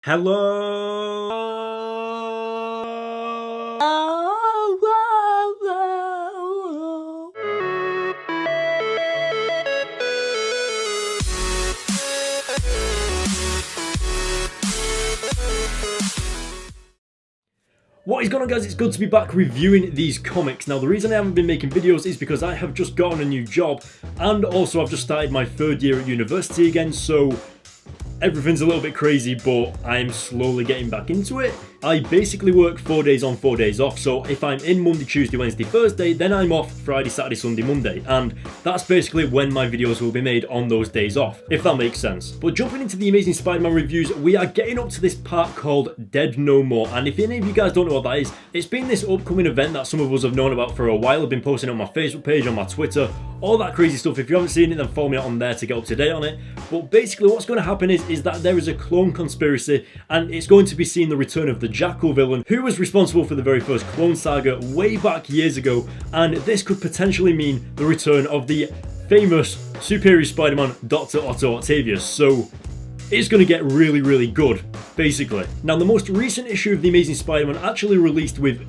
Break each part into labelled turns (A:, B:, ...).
A: Hello. What is going on, guys? It's good to be back reviewing these comics. Now, the reason I haven't been making videos is because I have just gotten a new job, and also I've just started my third year at university again, so everything's a little bit crazy, but I'm slowly getting back into it. I basically work 4 days on, 4 days off, so if I'm in Monday, Tuesday, Wednesday, Thursday, then I'm off Friday, Saturday, Sunday, Monday, and that's basically when my videos will be made on those days off, if that makes sense. But jumping into the Amazing Spider-Man reviews, we are getting up to this part called Dead No More, and if any of you guys don't know what that is, it's been this upcoming event that some of us have known about for a while. I've been posting it on my Facebook page, on my Twitter, all that crazy stuff. If you haven't seen it, then follow me on there to get up to date on it. But basically what's going to happen is that there is a clone conspiracy, and it's going to be seeing the return of the Jackal villain, who was responsible for the very first Clone Saga way back years ago, and this could potentially mean the return of the famous Superior Spider-Man, Dr. Otto Octavius. So it's going to get really, really good, basically. Now, the most recent issue of the Amazing Spider-Man actually released with...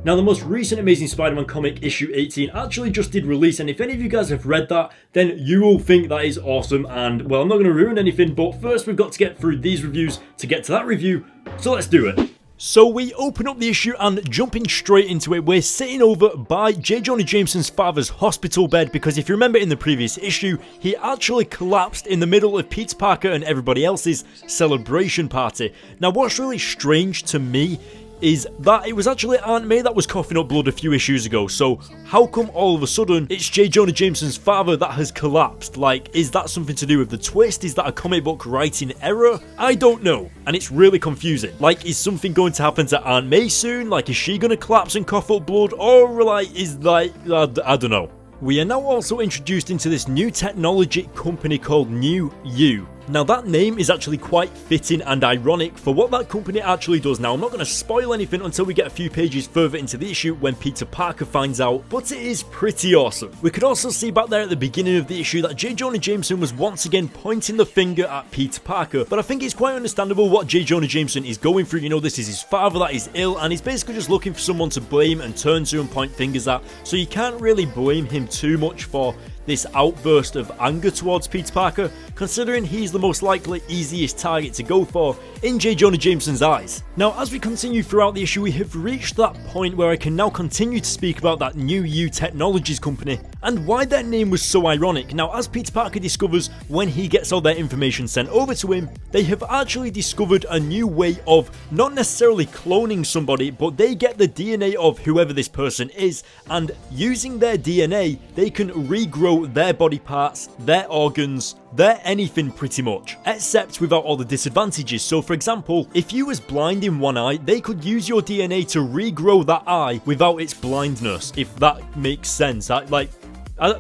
A: Now, the most recent Amazing Spider-Man comic, issue 18, actually just did release, and if any of you guys have read that, then you will think that is awesome, and, well, I'm not going to ruin anything, but first we've got to get through these reviews to get to that review, so let's do it. So we open up the issue, and jumping straight into it, we're sitting over by J. Jonah Jameson's father's hospital bed, because if you remember in the previous issue, he actually collapsed in the middle of Peter Parker and everybody else's celebration party. Now, what's really strange to me is that it was actually Aunt May that was coughing up blood a few issues ago, so how come all of a sudden it's J. Jonah Jameson's father that has collapsed? Like, is that something to do with the twist? Is that a comic book writing error? I don't know, and it's really confusing. Like, is something going to happen to Aunt May soon? Like, is she gonna collapse and cough up blood? Or, like, is like, I don't know. We are now also introduced into this new technology company called New You. Now, that name is actually quite fitting and ironic for what that company actually does. Now, I'm not going to spoil anything until we get a few pages further into the issue when Peter Parker finds out, but it is pretty awesome. We could also see back there at the beginning of the issue that J. Jonah Jameson was once again pointing the finger at Peter Parker, but I think it's quite understandable what J. Jonah Jameson is going through. You know, this is his father that is ill, and he's basically just looking for someone to blame and turn to and point fingers at, so you can't really blame him too much for this outburst of anger towards Peter Parker, considering he's the most likely easiest target to go for in J. Jonah Jameson's eyes. Now, as we continue throughout the issue, we have reached that point where I can now continue to speak about that New You Technologies company and why their name was so ironic. Now, as Peter Parker discovers when he gets all their information sent over to him, they have actually discovered a new way of not necessarily cloning somebody, but they get the DNA of whoever this person is, and using their DNA, they can regrow their body parts, their organs, their anything pretty much, except without all the disadvantages. So for example, if you was blind in one eye, they could use your DNA to regrow that eye without its blindness, if that makes sense.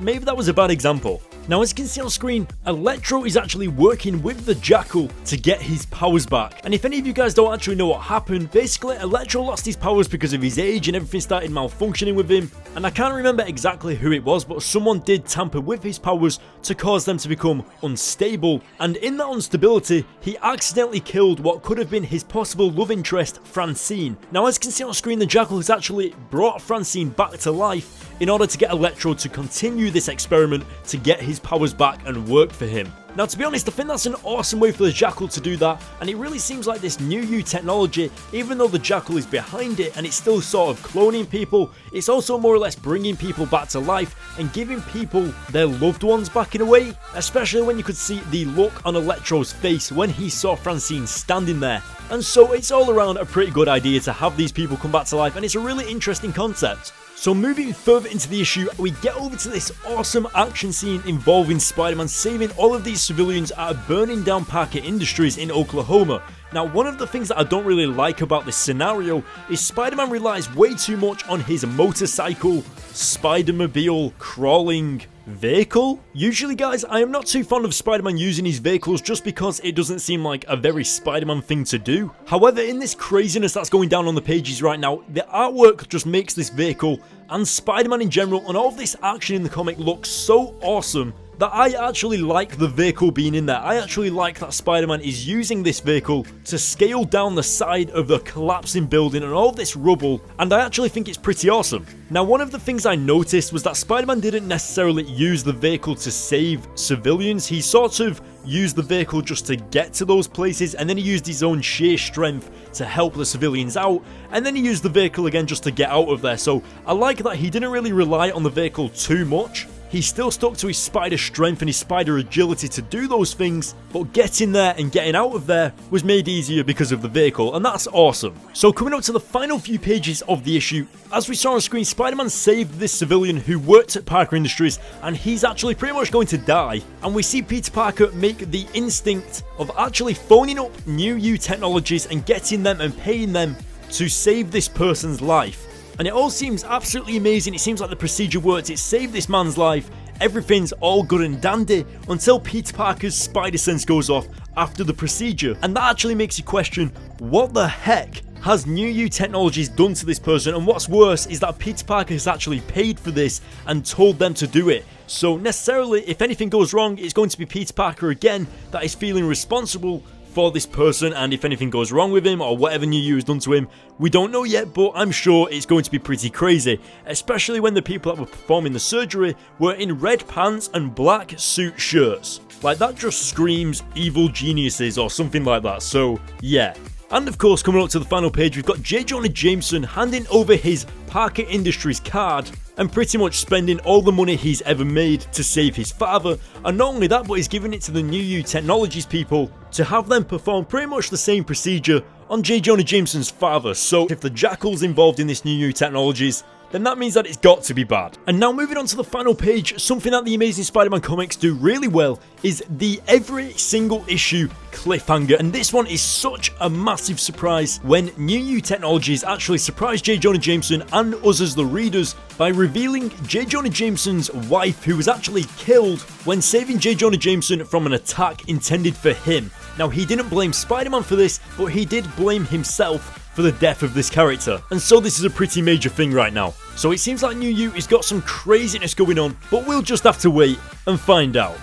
A: Maybe that was a bad example. Now, as you can see on screen, Electro is actually working with the Jackal to get his powers back. And if any of you guys don't actually know what happened, basically Electro lost his powers because of his age and everything started malfunctioning with him. And I can't remember exactly who it was, but someone did tamper with his powers to cause them to become unstable. And in that instability, he accidentally killed what could have been his possible love interest, Francine. Now, as you can see on screen, the Jackal has actually brought Francine back to life in order to get Electro to continue this experiment to get his powers back and work for him. Now, to be honest, I think that's an awesome way for the Jackal to do that, and it really seems like this New You technology, even though the Jackal is behind it and it's still sort of cloning people, it's also more or less bringing people back to life and giving people their loved ones back in a way, especially when you could see the look on Electro's face when he saw Francine standing there. And so it's all around a pretty good idea to have these people come back to life, and it's a really interesting concept. So moving further into the issue, we get over to this awesome action scene involving Spider-Man saving all of these civilians at a burning down Parker Industries in Oklahoma. Now, one of the things that I don't really like about this scenario is Spider-Man relies way too much on his motorcycle, Spider-Mobile, crawling vehicle. Usually, guys, I am not too fond of Spider-Man using his vehicles just because it doesn't seem like a very Spider-Man thing to do. However, in this craziness that's going down on the pages right now, the artwork just makes this vehicle and Spider-Man in general and all of this action in the comic look so awesome that I actually like the vehicle being in there. I actually like that Spider-Man is using this vehicle to scale down the side of the collapsing building and all this rubble, and I actually think it's pretty awesome. Now, one of the things I noticed was that Spider-Man didn't necessarily use the vehicle to save civilians. He sort of used the vehicle just to get to those places, and then he used his own sheer strength to help the civilians out, and then he used the vehicle again just to get out of there. So I like that he didn't really rely on the vehicle too much. He still stuck to his spider strength and his spider agility to do those things, but getting there and getting out of there was made easier because of the vehicle, and that's awesome. So coming up to the final few pages of the issue, as we saw on screen, Spider-Man saved this civilian who worked at Parker Industries, and he's actually pretty much going to die. And we see Peter Parker make the instinct of actually phoning up New Technologies and getting them and paying them to save this person's life. And it all seems absolutely amazing. It seems like the procedure worked. It saved this man's life. Everything's all good and dandy until Peter Parker's spider sense goes off after the procedure. And that actually makes you question, what the heck has New Technologies done to this person? And what's worse is that Peter Parker has actually paid for this and told them to do it. So necessarily, if anything goes wrong, it's going to be Peter Parker again that is feeling responsible for this person, and if anything goes wrong with him or whatever New has done to him, we don't know yet, but I'm sure it's going to be pretty crazy, especially when the people that were performing the surgery were in red pants and black suit shirts. Like, that just screams evil geniuses or something like that, so yeah. And of course, coming up to the final page, we've got J. Jonah Jameson handing over his Parker Industries card and pretty much spending all the money he's ever made to save his father. And not only that, but he's giving it to the New Technologies people to have them perform pretty much the same procedure on J. Jonah Jameson's father. So if the Jackal's involved in this New Technologies, then that means that it's got to be bad. And now moving on to the final page, something that the Amazing Spider-Man comics do really well is the every single issue cliffhanger. And this one is such a massive surprise when New Technologies actually surprised J. Jonah Jameson and us as the readers by revealing J. Jonah Jameson's wife, who was actually killed when saving J. Jonah Jameson from an attack intended for him. Now, he didn't blame Spider-Man for this, but he did blame himself for the death of this character. And so this is a pretty major thing right now. So it seems like New has got some craziness going on, but we'll just have to wait and find out.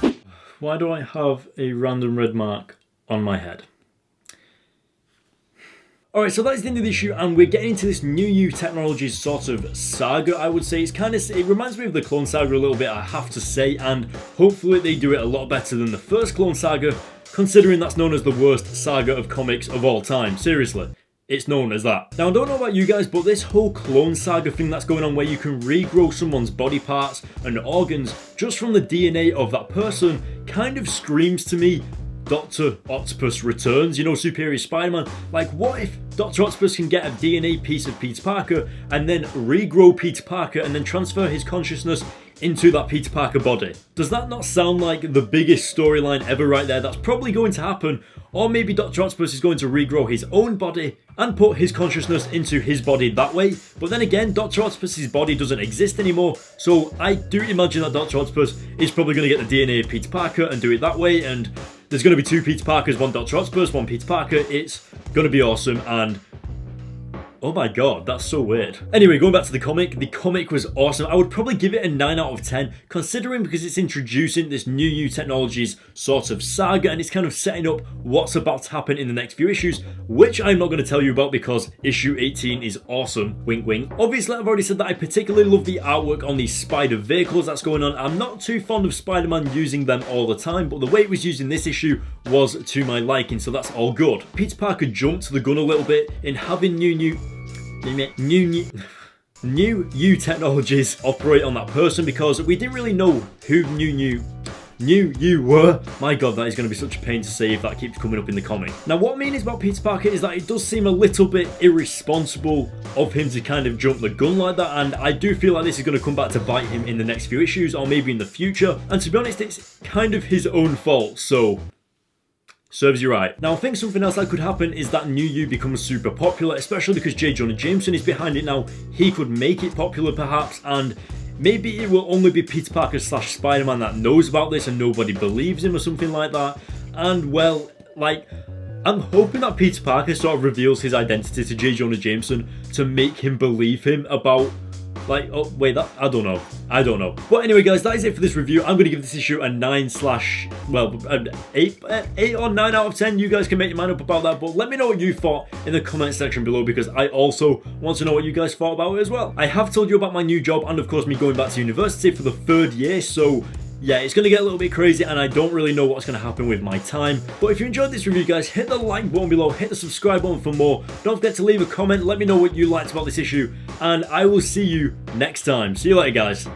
A: Why do I have a random red mark on my head? Alright, so that's the end of the issue, and we're getting into this New Technologies sort of saga, I would say. It reminds me of the Clone Saga a little bit, I have to say, and hopefully they do it a lot better than the first Clone Saga, considering that's known as the worst saga of comics of all time. Seriously. It's known as that. Now, I don't know about you guys, but this whole Clone Saga thing that's going on where you can regrow someone's body parts and organs just from the DNA of that person kind of screams to me Dr. Octopus Returns, you know, Superior Spider-Man. Like, what if Dr. Octopus can get a DNA piece of Peter Parker and then regrow Peter Parker and then transfer his consciousness into that Peter Parker body? Does that not sound like the biggest storyline ever right there? That's probably going to happen. Or maybe Dr. Octopus is going to regrow his own body and put his consciousness into his body that way. But then again, Dr. Octopus's body doesn't exist anymore. So I do imagine that Dr. Octopus is probably going to get the DNA of Peter Parker and do it that way. And there's going to be two Peter Parkers, one Dr. Octopus, one Peter Parker. It's going to be awesome, and oh my god, that's so weird. Anyway, going back to the comic was awesome. I would probably give it a 9 out of 10, considering because it's introducing this New Technologies sort of saga, and it's kind of setting up what's about to happen in the next few issues, which I'm not going to tell you about because issue 18 is awesome. Wink, wink. Obviously, I've already said that I particularly love the artwork on these spider vehicles that's going on. I'm not too fond of Spider-Man using them all the time, but the way it was used in this issue was to my liking, so that's all good. Peter Parker jumped the gun a little bit in having New Technologies operate on that person, because we didn't really know who New were. My god, that is going to be such a pain to say if that keeps coming up in the comic. Now, what I mean is about Peter Parker is that it does seem a little bit irresponsible of him to kind of jump the gun like that, and I do feel like this is going to come back to bite him in the next few issues, or maybe in the future, and to be honest, it's kind of his own fault, so serves you right. Now, I think something else that could happen is that New becomes super popular, especially because J. Jonah Jameson is behind it now. He could make it popular perhaps, and maybe it will only be Peter Parker / Spider-Man that knows about this and nobody believes him or something like that. And well, like, I'm hoping that Peter Parker sort of reveals his identity to J. Jonah Jameson to make him believe him about Like, oh wait, that I don't know. But anyway, guys, that is it for this review. I'm gonna give this issue a 8 or 9 out of 10. You guys can make your mind up about that, but let me know what you thought in the comment section below, because I also want to know what you guys thought about it as well. I have told you about my new job and of course me going back to university for the 3rd year, so yeah, it's going to get a little bit crazy and I don't really know what's going to happen with my time. But if you enjoyed this review, guys, hit the like button below, hit the subscribe button for more. Don't forget to leave a comment, let me know what you liked about this issue, and I will see you next time. See you later, guys.